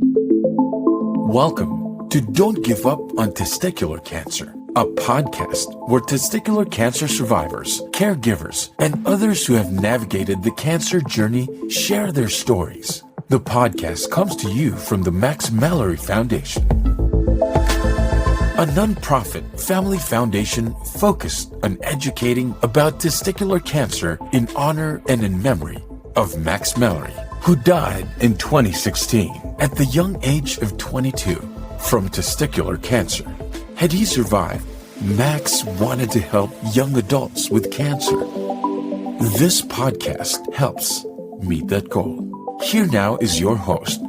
Welcome to Don't Give Up on Testicular Cancer, a podcast where testicular cancer survivors, caregivers, and others who have navigated the cancer journey share their stories. The podcast comes to you from the Max Mallory Foundation, a nonprofit family foundation focused on educating about testicular cancer in honor and in memory of Max Mallory, who died in 2016 at the young age of 22 from testicular cancer. Had he survived, Max wanted to help young adults with cancer. This podcast helps meet that goal. Here now is your host,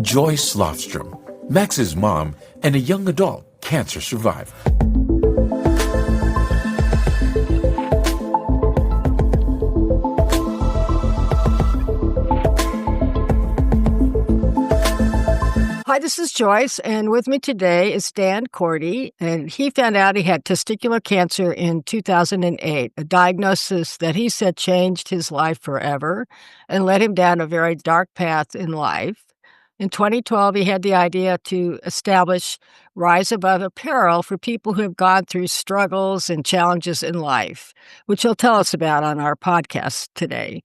Joyce Lofstrom, Max's mom and a young adult cancer survivor. Hi, this is Joyce, and with me today is Dan Korte, and he found out he had testicular cancer in 2008, a diagnosis that he said changed his life forever and led him down a very dark path in life. In 2012, he had the idea to establish Rise Above Apparel for people who have gone through struggles and challenges in life, which he'll tell us about on our podcast today.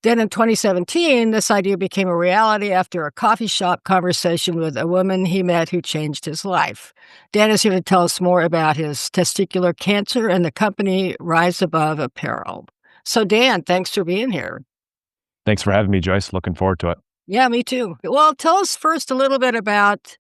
Then in 2017, this idea became a reality after a coffee shop conversation with a woman he met who changed his life. Dan is here to tell us more about his testicular cancer and the company Rise Above Apparel. So Dan, thanks for being here. Thanks for having me, Joyce. Looking forward to it. Yeah, me too. Well, tell us first a little bit about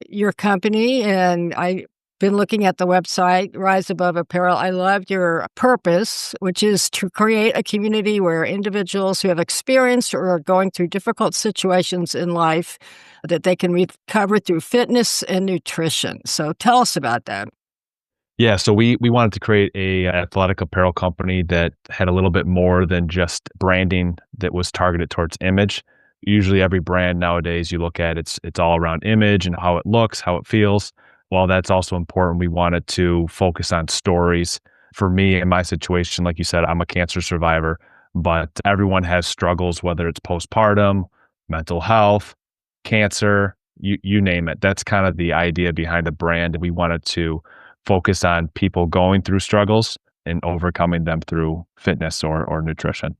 your company. And I've been looking at the website, Rise Above Apparel. I love your purpose, which is to create a community where individuals who have experienced or are going through difficult situations in life, that they can recover through fitness and nutrition. So tell us about that. Yeah, so we wanted to create a athletic apparel company that had a little bit more than just branding that was targeted towards image. Usually every brand nowadays you look at, it's all around image and how it looks, how it feels. While that's also important, we wanted to focus on stories. For me, in my situation, like you said, I'm a cancer survivor, but everyone has struggles, whether it's postpartum, mental health, cancer, you name it. That's kind of the idea behind the brand. We wanted to focus on people going through struggles and overcoming them through fitness or nutrition.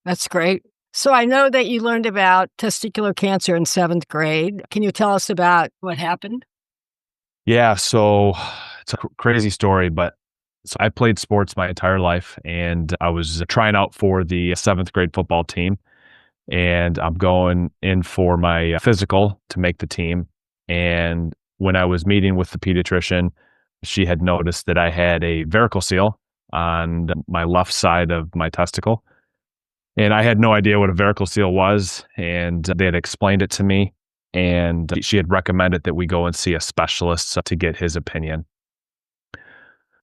That's great. So I know that you learned about testicular cancer in 7th grade. Can you tell us about what happened? Yeah, so it's a crazy story, but so I played sports my entire life, and I was trying out for the 7th grade football team, and I'm going in for my physical to make the team. And when I was meeting with the pediatrician, she had noticed that I had a varicocele on my left side of my testicle. And I had no idea what a varicocele was, and they had explained it to me. And she had recommended that we go and see a specialist to get his opinion.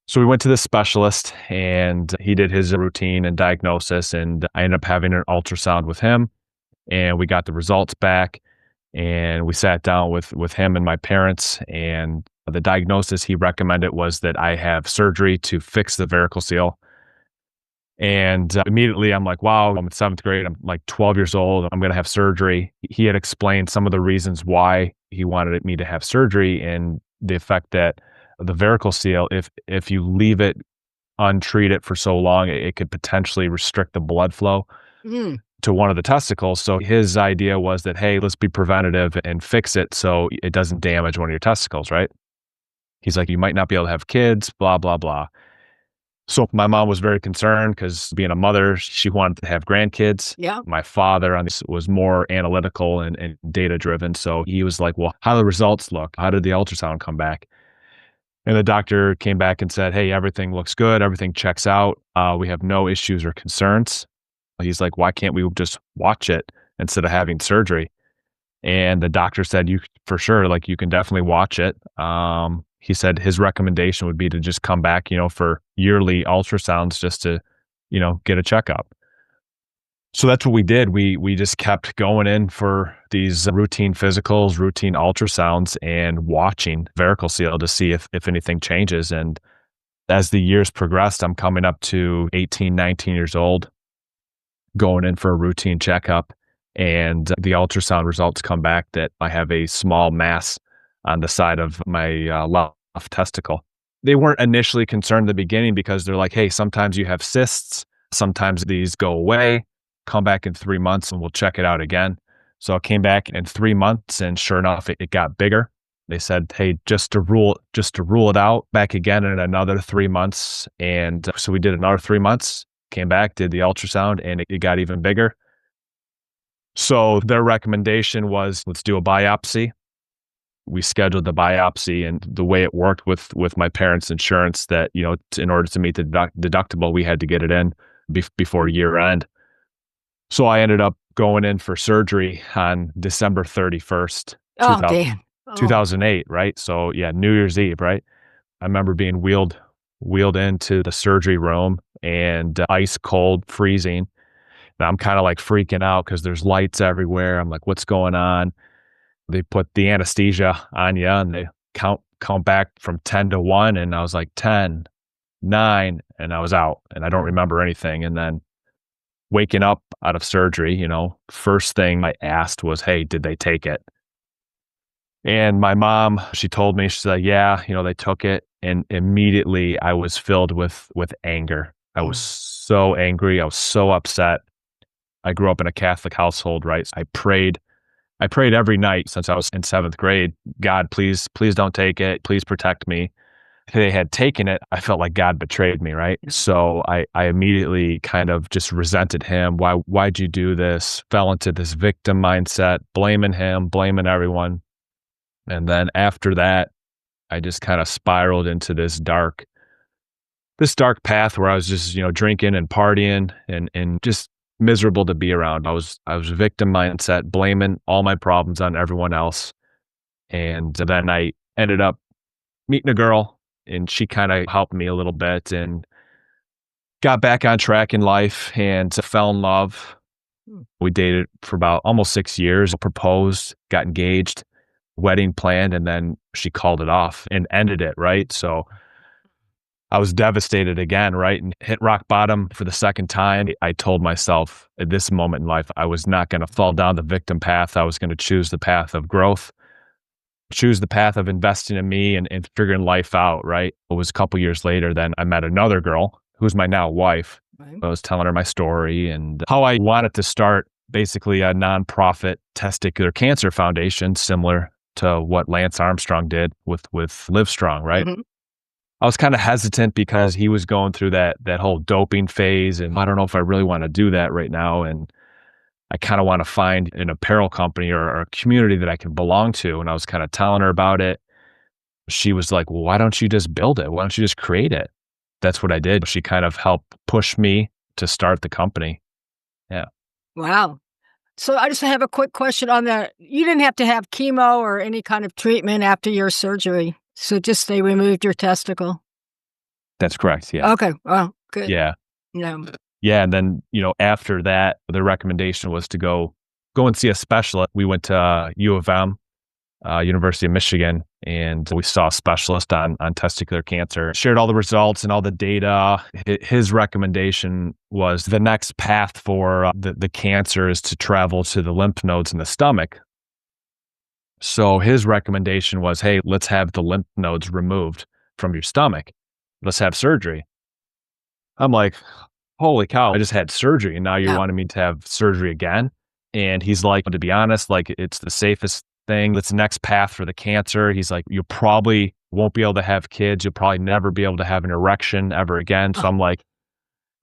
So we went to the specialist, and he did his routine and diagnosis, and I ended up having an ultrasound with him, and we got the results back, and we sat down with him and my parents, and the diagnosis he recommended was that I have surgery to fix the varicocele. And immediately I'm like, wow, I'm in 7th grade. I'm like 12 years old. I'm going to have surgery. He had explained some of the reasons why he wanted me to have surgery, and the effect that the varicocele, if you leave it untreated for so long, it could potentially restrict the blood flow to one of the testicles. So his idea was that, hey, let's be preventative and fix it so it doesn't damage one of your testicles, right? He's like, you might not be able to have kids, blah, blah, blah. So my mom was very concerned because being a mother, she wanted to have grandkids. Yeah. My father on this was more analytical and data driven. So he was like, well, how do the results look? How did the ultrasound come back? And the doctor came back and said, hey, everything looks good. Everything checks out. We have no issues or concerns. He's like, why can't we just watch it instead of having surgery? And the doctor said, you for sure, like you can definitely watch it. He said his recommendation would be to just come back, for yearly ultrasounds just to, get a checkup. So that's what we did. We just kept going in for these routine physicals, routine ultrasounds, and watching varicocele to see if anything changes. And as the years progressed, I'm coming up to 18, 19 years old, going in for a routine checkup. And the ultrasound results come back that I have a small mass on the side of my left testicle. They weren't initially concerned at the beginning because they're like, hey, sometimes you have cysts, sometimes these go away, come back in 3 months and we'll check it out again. So I came back in 3 months and sure enough, it got bigger. They said, hey, just to rule it out, back again in another 3 months. And so we did another 3 months, came back, did the ultrasound, and it got even bigger. So their recommendation was, let's do a biopsy. We scheduled the biopsy, and the way it worked with my parents' insurance, that, you know, in order to meet the deductible, we had to get it in before year end. So I ended up going in for surgery on December 31st, Oh, damn. 2008, right? So yeah, New Year's Eve, right? I remember being wheeled into the surgery room, and ice cold, freezing. And I'm kind of like freaking out because there's lights everywhere. I'm like, what's going on? They put the anesthesia on you and they count back from 10 to 1. And I was like 10, 9, and I was out and I don't remember anything. And then waking up out of surgery, you know, first thing I asked was, hey, did they take it? And my mom, she told me, she said, yeah, you know, they took it. And immediately I was filled with anger. I was so angry. I was so upset. I grew up in a Catholic household, right? I prayed every night since I was in 7th grade. God, please don't take it. Please protect me. If they had taken it, I felt like God betrayed me, right? So I immediately kind of just resented him. Why'd you do this? Fell into this victim mindset, blaming him, blaming everyone. And then after that, I just kind of spiraled into this dark path where I was just, you know, drinking and partying and just miserable to be around. I was victim mindset, blaming all my problems on everyone else. And then I ended up meeting a girl, and she kind of helped me a little bit and got back on track in life and fell in love. We dated for about almost 6 years, proposed, got engaged, wedding planned, and then she called it off and ended it, right? So I was devastated again, right? And hit rock bottom for the second time. I told myself at this moment in life, I was not going to fall down the victim path. I was going to choose the path of growth, choose the path of investing in me and figuring life out, right? It was a couple years later, then I met another girl who's my now wife. Right. I was telling her my story and how I wanted to start basically a nonprofit testicular cancer foundation, similar to what Lance Armstrong did with Livestrong, right? Mm-hmm. I was kind of hesitant because he was going through that whole doping phase, and I don't know if I really want to do that right now. And I kind of want to find an apparel company or a community that I can belong to. And I was kind of telling her about it. She was like, well, why don't you just build it? Why don't you just create it? That's what I did. She kind of helped push me to start the company. Yeah. Wow. So I just have a quick question on that. You didn't have to have chemo or any kind of treatment after your surgery. So just they removed your testicle? That's correct, yeah. Okay, well, good. Yeah. Yeah. Yeah, and then, you know, after that, the recommendation was to go and see a specialist. We went to U of M, University of Michigan, and we saw a specialist on testicular cancer. Shared all the results and all the data. His recommendation was the next path for the cancer is to travel to the lymph nodes in the stomach. So his recommendation was, hey, let's have the lymph nodes removed from your stomach. Let's have surgery. I'm like, holy cow, I just had surgery and now you're wanting me to have surgery again? And he's like, to be honest, like it's the safest thing. It's the next path for the cancer. He's like, you probably won't be able to have kids. You'll probably never be able to have an erection ever again. So I'm like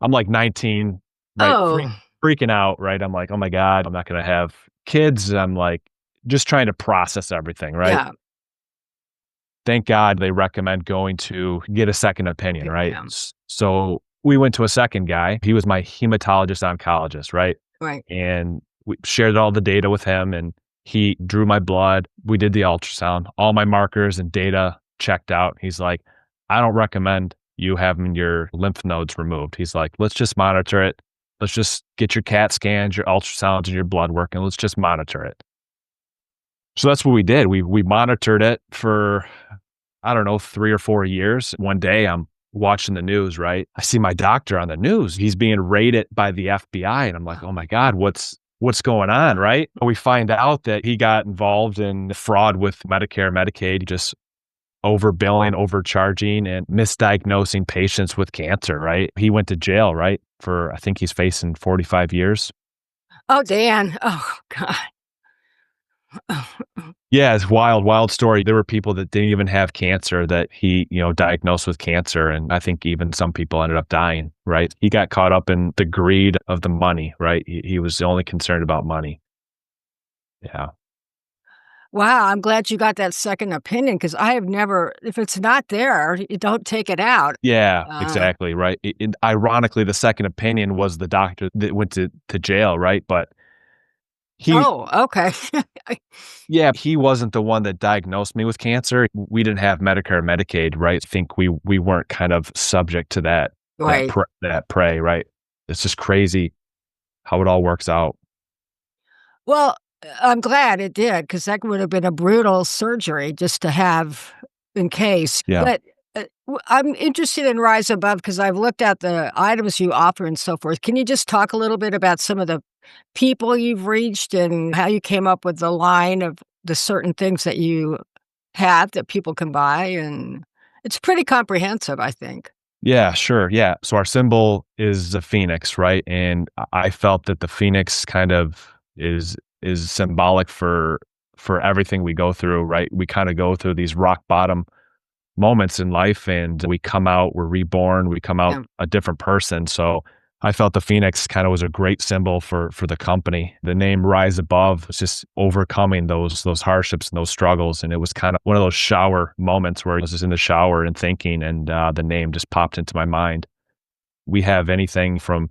19, right? Freaking out, right? I'm like, oh my God, I'm not going to have kids. I'm like, just trying to process everything, right? Yeah. Thank God they recommend going to get a second opinion, right? Yeah. So we went to a second guy. He was my hematologist oncologist, right? Right. And we shared all the data with him and he drew my blood. We did the ultrasound, all my markers and data checked out. He's like, I don't recommend you having your lymph nodes removed. He's like, let's just monitor it. Let's just get your CAT scans, your ultrasounds, and your blood work, and let's just monitor it. So that's what we did. We monitored it for, I don't know, 3 or 4 years. One day I'm watching the news, right? I see my doctor on the news. He's being raided by the FBI. And I'm like, oh my God, what's what's going on, right? We find out that he got involved in fraud with Medicare, Medicaid, just overbilling, overcharging, and misdiagnosing patients with cancer, right? He went to jail, right? I think he's facing 45 years. Oh, Dan. Oh, God. Yeah, it's wild, wild story. There were people that didn't even have cancer that he, diagnosed with cancer. And I think even some people ended up dying, right? He got caught up in the greed of the money, right? He was only concerned about money. Yeah. Wow, I'm glad you got that second opinion because I have never if it's not there, you don't take it out. Yeah, Uh, exactly, right. Ironically, the second opinion was the doctor that went to jail, right? But he oh, okay. yeah, he wasn't the one that diagnosed me with cancer. We didn't have Medicare, Medicaid, right? I think we weren't kind of subject to Right. that prey, right? It's just crazy how it all works out. Well, I'm glad it did because that would have been a brutal surgery just to have in case. Yeah. But, I'm interested in Rise Above because I've looked at the items you offer and so forth. Can you just talk a little bit about some of the people you've reached and how you came up with the line of the certain things that you have that people can buy? And it's pretty comprehensive, I think. Yeah, sure. Yeah. So our symbol is a phoenix, right? And I felt that the phoenix kind of is symbolic for everything we go through, right? We kind of go through these rock bottom moments in life and we come out, we're reborn, we come out Yeah. a different person. So I felt the phoenix kind of was a great symbol for the company. The name Rise Above was just overcoming those hardships and those struggles. And it was kind of one of those shower moments where I was just in the shower and thinking, and the name just popped into my mind. We have anything from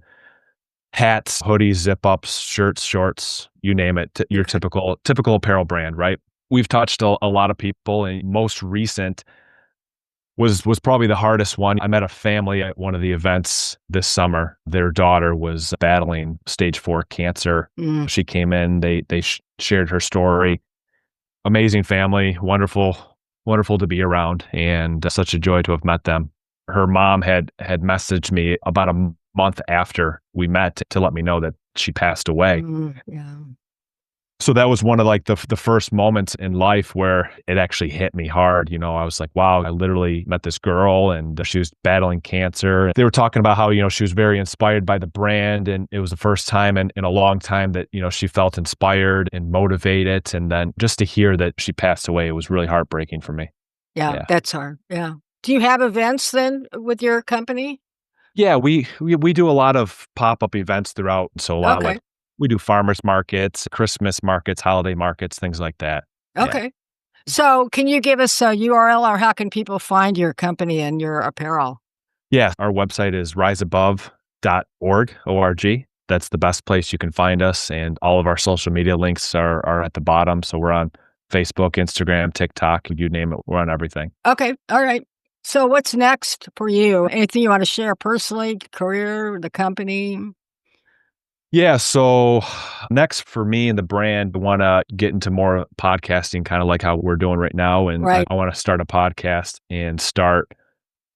hats, hoodies, zip ups, shirts, shorts, you name it, your Okay. typical apparel brand, right? We've touched a lot of people, and most recent was probably the hardest one. I met a family at one of the events this summer. Their daughter was battling stage 4 cancer. Mm, She came in, they shared her story. Amazing family, wonderful to be around, and such a joy to have met them. Her mom had messaged me about a month after we met to let me know that she passed away. yeah. So that was one of like the first moments in life where it actually hit me hard. I was like, wow, I literally met this girl and she was battling cancer. They were talking about how, she was very inspired by the brand. And it was the first time in a long time that, she felt inspired and motivated. And then just to hear that she passed away, it was really heartbreaking for me. Yeah, Yeah. that's hard. Yeah. Do you have events then with your company? Yeah, we do a lot of pop-up events throughout. So a lot of like Okay. we do farmers markets, Christmas markets, holiday markets, things like that. Yeah. Okay. So, can you give us a URL or how can people find your company and your apparel? Yeah, our website is riseabove.org, O-R-G. That's the best place you can find us, and all of our social media links are at the bottom. So we're on Facebook, Instagram, TikTok, you name it, we're on everything. Okay. All right. So, what's next for you? Anything you want to share personally, career, the company? Yeah, so next for me and the brand, I want to get into more podcasting, kind of like how we're doing right now. And I, Right. I want to start a podcast and start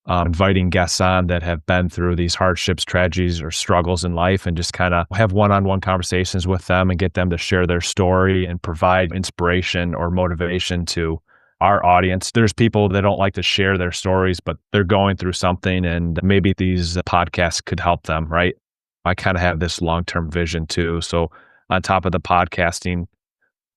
inviting guests on that have been through these hardships, tragedies, or struggles in life, and just kind of have one-on-one conversations with them and get them to share their story and provide inspiration or motivation to our audience. There's people that don't like to share their stories, but they're going through something, and maybe these podcasts could help them, right? I kind of have this long-term vision too. So on top of the podcasting,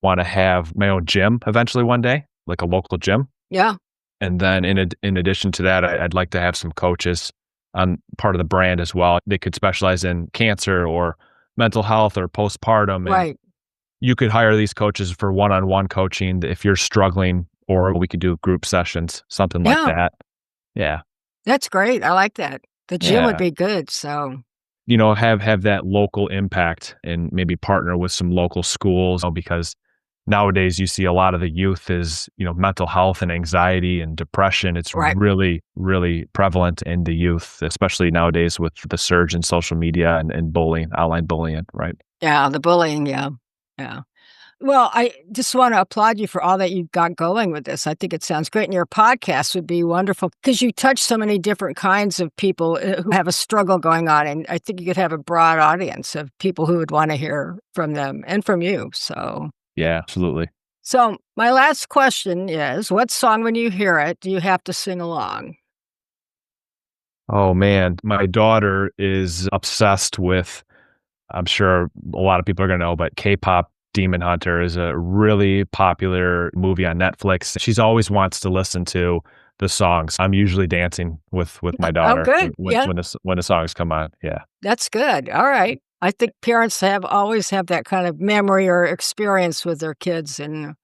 want to have my own gym eventually one day, like a local gym. Yeah. And then in addition to that, I'd like to have some coaches on part of the brand as well. They could specialize in cancer or mental health or postpartum. And Right. you could hire these coaches for one-on-one coaching if you're struggling, or we could do group sessions, something like Yeah. that. Yeah. That's great. I like that. The gym would Yeah. be good. So, Have that local impact and maybe partner with some local schools, because nowadays you see a lot of the youth is, mental health and anxiety and depression. It's right. really, really prevalent in the youth, especially nowadays with the surge in social media and bullying, online bullying, right? Yeah. The bullying. Yeah. Yeah. Well, I just want to applaud you for all that you've got going with this. I think it sounds great. And your podcast would be wonderful because you touch so many different kinds of people who have a struggle going on. And I think you could have a broad audience of people who would want to hear from them and from you. Yeah, absolutely. So my last question is, what song, when you hear it, do you have to sing along? Oh man, my daughter is obsessed with, I'm sure a lot of people are going to know, but K-pop Demon Hunter is a really popular movie on Netflix. She's always wants to listen to the songs. I'm usually dancing with my Oh, daughter good. Yeah, when the songs come on. Yeah. that's good. All right. I think parents always have that kind of memory or experience with their kids. And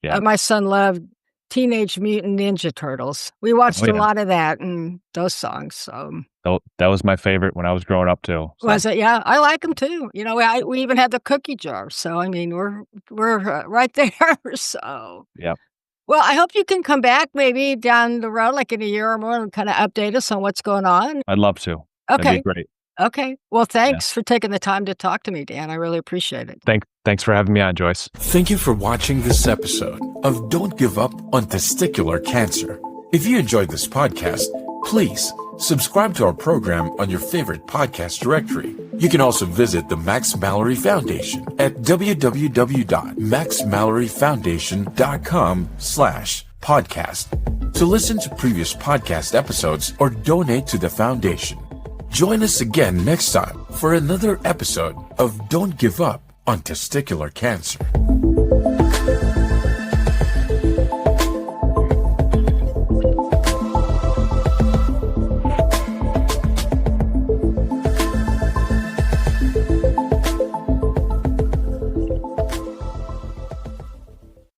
Yeah. my son loved Teenage Mutant Ninja Turtles. We watched Oh a yeah. lot of that and those songs. So That was my favorite when I was growing up too. So, was it? Yeah, I like them too. We even had the cookie jar. So I mean, we're right there. So yeah, well, I hope you can come back maybe down the road, like in a year or more, and kind of update us on what's going on. I'd love to. That'd be Okay. great. Okay. Well, Yeah. thanks for taking the time to talk to me, Dan. I really appreciate it. Thanks for having me on, Joyce. Thank you for watching this episode of Don't Give Up on Testicular Cancer. If you enjoyed this podcast, please subscribe to our program on your favorite podcast directory. You can also visit the Max Mallory Foundation at www.maxmalloryfoundation.com/podcast to listen to previous podcast episodes or donate to the foundation. Join us again next time for another episode of Don't Give Up on Testicular Cancer.